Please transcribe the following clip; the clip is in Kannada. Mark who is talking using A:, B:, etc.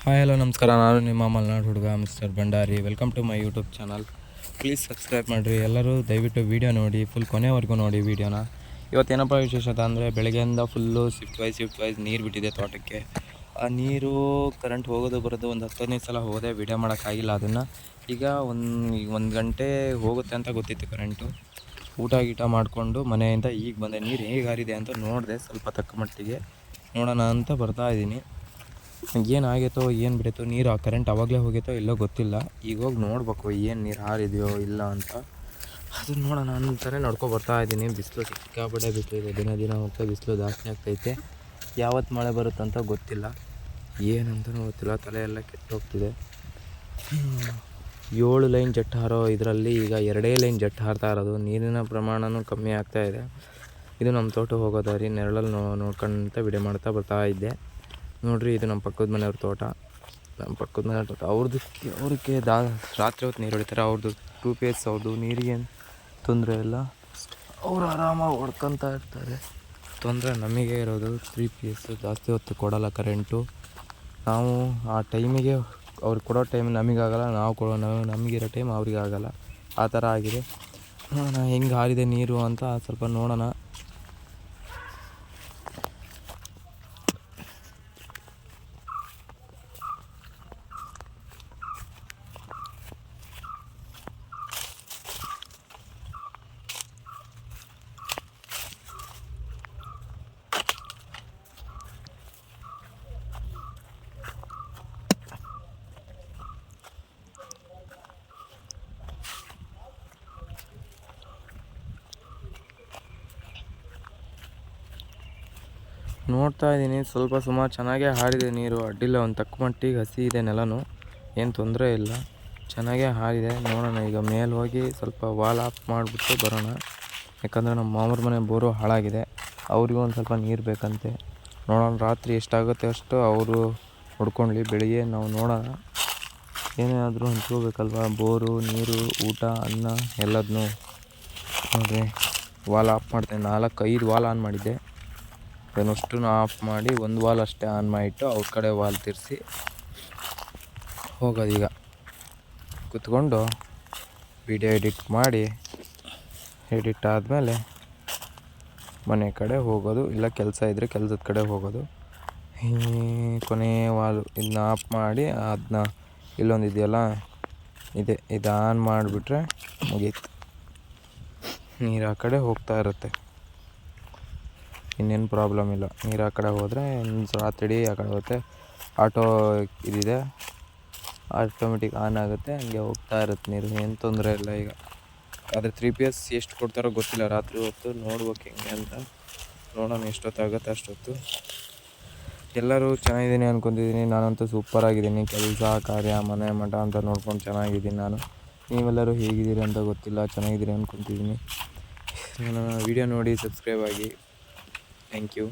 A: ಹಾಯ್ ಹಲೋ ನಮಸ್ಕಾರ. ನಾನು ನಿಮ್ಮ ಮಲೆನಾಡು ಹುಡುಗ mister Bhandari. Welcome to my YouTube channel. Please subscribe ಮಾಡಿರಿ. ಎಲ್ಲರೂ ದಯವಿಟ್ಟು ವೀಡಿಯೋ ನೋಡಿ, ಫುಲ್ ಕೊನೆವರೆಗೂ ನೋಡಿ ವೀಡಿಯೋನ. ಇವತ್ತೇನಪ್ಪ ವಿಶೇಷತೆ ಅಂದರೆ ಬೆಳಗ್ಗೆಯಿಂದ ಫುಲ್ಲು ಶಿಫ್ಟ್ ವೈಸ್ ನೀರು ಬಿಟ್ಟಿದೆ ತೋಟಕ್ಕೆ. ಆ ನೀರು ಕರೆಂಟ್ ಹೋಗೋದು ಬರೋದು ಒಂದು 10-15 ಸಲ ಹೋದೆ, ವೀಡಿಯೋ ಮಾಡೋಕ್ಕಾಗಿಲ್ಲ ಅದನ್ನು. ಈಗ ಒಂದು ಗಂಟೆ ಹೋಗುತ್ತೆ ಅಂತ ಗೊತ್ತಿತ್ತು ಕರೆಂಟು. ಊಟ ಮಾಡಿಕೊಂಡು ಮನೆಯಿಂದ ಈಗ ಬಂದೆ. ನೀರು ಹೇಗೆ ಹಾರಿದೆ ಅಂತ ನೋಡಿದೆ, ಸ್ವಲ್ಪ ತಕ್ಕ ಮಟ್ಟಿಗೆ ನೋಡೋಣ ಅಂತ ಬರ್ತಾಯಿದ್ದೀನಿ. ಏನಾಗೈತೋ ಏನು ಬಿಡೈತೋ, ನೀರು ಆ ಕರೆಂಟ್ ಆವಾಗಲೇ ಹೋಗೈತೋ ಇಲ್ಲೋ ಗೊತ್ತಿಲ್ಲ. ಈಗ ಹೋಗಿ ನೋಡ್ಬೇಕು ಏನು ನೀರು ಹಾರಿದೆಯೋ ಇಲ್ಲ ಅಂತ. ಅದನ್ನು ನೋಡೋಣ ಅಂತಾನೆ ಬರ್ತಾಯಿದ್ದೀನಿ. ಬಿಸಿಲು ಸಿಕ್ಕಾಪಟ್ಟೆ ಬಿಸಿಲು ಇದೆ. ದಿನ ಹೋಗ್ತಾ ಬಿಸಿಲು ಜಾಸ್ತಿ ಆಗ್ತೈತೆ. ಯಾವತ್ತು ಮಳೆ ಬರುತ್ತಂತ ಗೊತ್ತಿಲ್ಲ, ಏನಂತನೂ ಗೊತ್ತಿಲ್ಲ. ತಲೆಯೆಲ್ಲ ಕೆಟ್ಟೋಗ್ತಿದೆ. 7 ಲೈನ್ ಜೆಟ್ ಹಾರೋ ಇದರಲ್ಲಿ ಈಗ 2 ಲೈನ್ ಜೆಟ್ ಹಾರ್ತಾ ಇರೋದು. ನೀರಿನ ಪ್ರಮಾಣವೂ ಕಮ್ಮಿ ಆಗ್ತಾಯಿದೆ. ಇದು ನಮ್ಮ ತೋಟ ಹೋಗೋ ದಾರಿ. ನೆರಳಲ್ಲಿ ನೋಡ್ಕೊಂತ ವಿಡಿಯೋ ಮಾಡ್ತಾ ಬರ್ತಾಯಿದ್ದೆ. ನೋಡಿರಿ, ಇದು ನಮ್ಮ ಪಕ್ಕದ ಮನೆಯವ್ರ ತೋಟ. ಅವ್ರಿಗೆ ರಾತ್ರಿ ಹೊತ್ತು ನೀರು ಹೊಡಿತಾರೆ. ಅವ್ರದ್ದು 2 PS, ಅವ್ರದ್ದು ನೀರಿಗೆ ತೊಂದರೆ ಇಲ್ಲ. ಅವರು ಆರಾಮಾಗಿ ಹೊಡ್ಕೊತಾ ಇರ್ತಾರೆ. ತೊಂದರೆ ನಮಗೆ ಇರೋದು 3 PS. ಜಾಸ್ತಿ ಹೊತ್ತು ಕೊಡೋಲ್ಲ ಕರೆಂಟು. ನಾವು ಆ ಟೈಮಿಗೆ ಅವ್ರಿಗೆ ಕೊಡೋ ಟೈಮ್ ನಮಗಾಗಲ್ಲ, ನಮಗಿರೋ ಟೈಮ್ ಅವ್ರಿಗೆ ಆಗೋಲ್ಲ. ಆ ಥರ ಆಗಿದೆ. ನೋಡೋಣ ಹೆಂಗೆ ಹಾರಿದೆ ನೀರು ಅಂತ ಸ್ವಲ್ಪ ನೋಡೋಣ. ನೋಡ್ತಾ ಇದ್ದೀನಿ, ಸುಮಾರು ಚೆನ್ನಾಗೇ ಹಾರಿದೆ ನೀರು. ಅಡ್ಡಿಲ್ಲ, ಒಂದು ತಕ್ಕ ಮಟ್ಟಿಗೆ ಹಸಿ ಇದೆ ನೆಲನೂ, ಏನು ತೊಂದರೆ ಇಲ್ಲ, ಚೆನ್ನಾಗೇ ಹಾರಿದೆ. ನೋಡೋಣ ಈಗ ಮೇಲೆ ಹೋಗಿ ಸ್ವಲ್ಪ ವಾಲ್ ಆಫ್ ಮಾಡಿಬಿಟ್ಟು ಬರೋಣ. ಯಾಕಂದರೆ ನಮ್ಮ ಮಾಮೂರು ಮನೆ ಬೋರು ಹಾಳಾಗಿದೆ. ಅವ್ರಿಗೂ ಒಂದು ಸ್ವಲ್ಪ ನೀರು ಬೇಕಂತೆ. ನೋಡೋಣ ರಾತ್ರಿ ಎಷ್ಟಾಗುತ್ತೆ ಅಷ್ಟು ಅವರು ಹೊಡ್ಕೊಳ್ಳಿ. ಬೆಳಿಗ್ಗೆ ನಾವು ನೋಡೋಣ, ಏನಾದರೂ ಹಂಚ್ಕೋಬೇಕಲ್ವ. ಬೋರು, ನೀರು, ಊಟ, ಅನ್ನ ಎಲ್ಲದನ್ನೂ. ನೋಡಿರಿ, ವಾಲ್ ಆಫ್ ಮಾಡ್ತೇನೆ. 4-5 ವಾಲ್ ಆನ್ ಮಾಡಿದ್ದೆ. ಅದನ್ನಷ್ಟು ಆಫ್ ಮಾಡಿ ಒಂದು ವಾಲ್ ಅಷ್ಟೇ ಆನ್ ಮಾಡಿಟ್ಟು ಅವ್ರ ಕಡೆ ವಾಲ್ ತಿರ್ಸಿ ಹೋಗೋದೀಗ. ಕೂತ್ಕೊಂಡು ವಿಡಿಯೋ ಎಡಿಟ್ ಮಾಡಿ, ಎಡಿಟ್ ಆದಮೇಲೆ ಮನೆ ಕಡೆ ಹೋಗೋದು, ಇಲ್ಲ ಕೆಲಸ ಇದ್ದರೆ ಕೆಲಸದ ಕಡೆ ಹೋಗೋದು. ಕೊನೆ ವಾಲು ಇದನ್ನ ಆಫ್ ಮಾಡಿ, ಅದನ್ನ ಇಲ್ಲೊಂದು ಇದೆಯಲ್ಲ, ಇದು ಆನ್ ಮಾಡಿಬಿಟ್ರೆ ಮುಗೀತು. ನೀರು ಆ ಕಡೆ ಹೋಗ್ತಾ ಇರುತ್ತೆ, ಇನ್ನೇನು ಪ್ರಾಬ್ಲಮ್ ಇಲ್ಲ. ನೀರು ಆ ಕಡೆ ಹೋದರೆ ರಾತ್ರಿ ಆ ಕಡೆ ಹೋಗುತ್ತೆ. ಆಟೋ ಇದಿದೆ, ಆಟೋಮೆಟಿಕ್ ಆನ್ ಆಗುತ್ತೆ, ಹಂಗೆ ಹೋಗ್ತಾ ಇರುತ್ತೆ ನೀರು, ಏನು ತೊಂದರೆ ಇಲ್ಲ ಈಗ. ಆದರೆ 3 PS ಎಷ್ಟು ಕೊಡ್ತಾರೋ ಗೊತ್ತಿಲ್ಲ. ರಾತ್ರಿ ಹೊತ್ತು ನೋಡ್ಬೇಕು ಹೆಂಗೆ ಅಂತ. ನೋಡೋಣ ಎಷ್ಟೊತ್ತಾಗುತ್ತೆ ಅಷ್ಟೊತ್ತು. ಎಲ್ಲರೂ ಚೆನ್ನಾಗಿದ್ದೀನಿ ಅಂದ್ಕೊತಿದ್ದೀನಿ. ನಾನಂತೂ ಸೂಪರಾಗಿದ್ದೀನಿ. ಕೆಲಸ ಕಾರ್ಯ ಮನೆ ಮಠ ಅಂತ ನೋಡ್ಕೊಂಡು ಚೆನ್ನಾಗಿದ್ದೀನಿ ನಾನು. ನೀವೆಲ್ಲರೂ ಹೇಗಿದ್ದೀರಿ ಅಂತ ಗೊತ್ತಿಲ್ಲ, ಚೆನ್ನಾಗಿದ್ದೀರಿ ಅಂದ್ಕೊತಿದ್ದೀನಿ. ನನ್ನ ವೀಡಿಯೋ ನೋಡಿ ಸಬ್ಸ್ಕ್ರೈಬ್ ಆಗಿ. Thank you.